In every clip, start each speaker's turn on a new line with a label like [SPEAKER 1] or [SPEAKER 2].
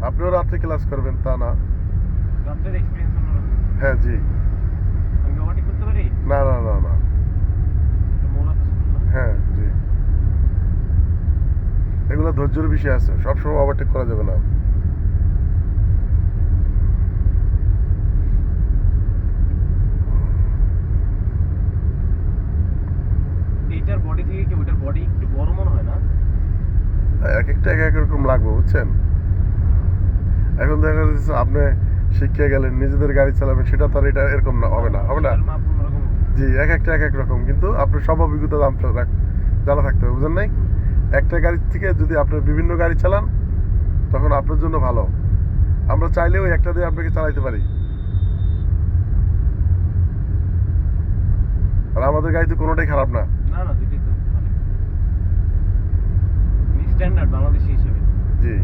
[SPEAKER 1] আপনিও রাত্রে ক্লাস করবেন তা না।
[SPEAKER 2] রাত্রের এক্সপেরিয়েন্স অন্যরকম।
[SPEAKER 1] হ্যাঁ জি।
[SPEAKER 2] আমি ওভারটেক করতে পারি?
[SPEAKER 1] না না না না।
[SPEAKER 2] মোড় আছে শুনুন না।
[SPEAKER 1] হ্যাঁ জি। এগুলো ধৈর্যের বিষয় আছে, সবসময় ওভারটেক করা যাবে না।
[SPEAKER 2] এইটার বডি থেকে কি ওইটার বডি একটু বড় মনে হয় না?
[SPEAKER 1] এক একটা এক এক রকম লাগবে বুঝছেন। এখন দেখা যাচ্ছে আপনি শিখে গেলেন, নিজেদের গাড়ি চালাবেন, সেটা তো আর এটা এরকম না, হবে না, হবে না।
[SPEAKER 2] এটার মাপ অন্যরকম হবে।
[SPEAKER 1] জি, এক একটা এক এক রকম, কিন্তু আপনার সব অভিজ্ঞতা জানা থাকতে হবে, বুঝলেন নাই? একটা গাড়ির থেকে যদি আপনি বিভিন্ন গাড়ি চালান, তখন আপনার জন্য ভালো। আমরা চাইলেও একটা দিয়ে আপনাকে চালাইতে পারি, আর আমাদের গাড়িতে কোনোটাই খারাপ না।
[SPEAKER 2] না না, দুটোই তো ভালো। স্ট্যান্ডার্ড বাংলাদেশি হিসেবে।
[SPEAKER 1] জি।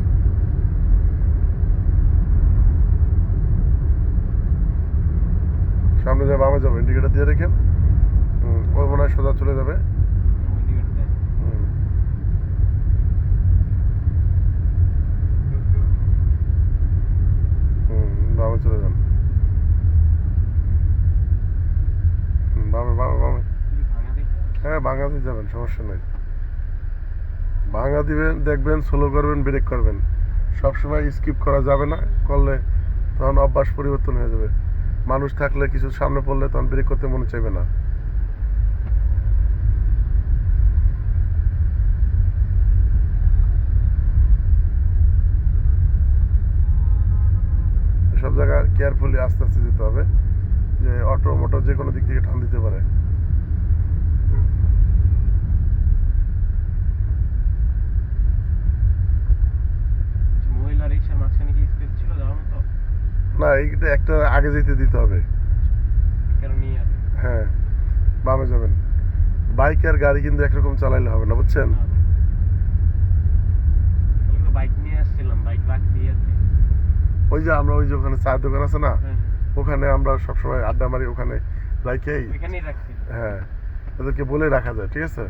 [SPEAKER 1] সামনে যাবে, বামে যাবে, ইন্ডিকেটার দিয়ে রেখেন। ওই মনে হয় সোজা চলে যাবে। হুম, বামে চলে যান। বামে বামে বামে। হ্যাঁ, ভাঙাতে যাবেন, সমস্যা নেই। ভাঙা দিবেন, দেখবেন, স্লো করবেন, ব্রেক করবেন। সবসময় স্কিপ করা যাবে না, করলে তখন অভ্যাস পরিবর্তন হয়ে যাবে। মানুষ থাকলে কিছু সামনে পড়লে তখন ব্রেক করতে মনে চাইবে না। সব জায়গায় কেয়ারফুলি আস্তে আস্তে যেতে হবে, যে অটো মোটর যে কোনো দিক থেকে টান দিতে পারে।
[SPEAKER 2] মহিলা রিক্সার মাঝখানে কি স্পেস ছিল যাওয়ার মতো?
[SPEAKER 1] না, এইটা একটা আগে যেতে দিতে হবে।
[SPEAKER 2] কারণেই আর
[SPEAKER 1] হ্যাঁ, বামে যাবেন। বাইক আর গাড়ি কিন্তু একরকম চালাইলে হবে না, বুঝছেন।
[SPEAKER 2] বাইক নিয়ে আসছিলাম, বাইক রাখছি আছে।
[SPEAKER 1] ওই যে আমরা ওই যে ওখানে চায়ের দোকান আছে না,
[SPEAKER 2] হ্যাঁ,
[SPEAKER 1] ওখানে আমরা সবসময় আড্ডা মারি, ওখানে রাইখেই।
[SPEAKER 2] ওইখানেই রাখছি।
[SPEAKER 1] হ্যাঁ, তাদেরকে বলে রাখা যায়, ঠিক আছে।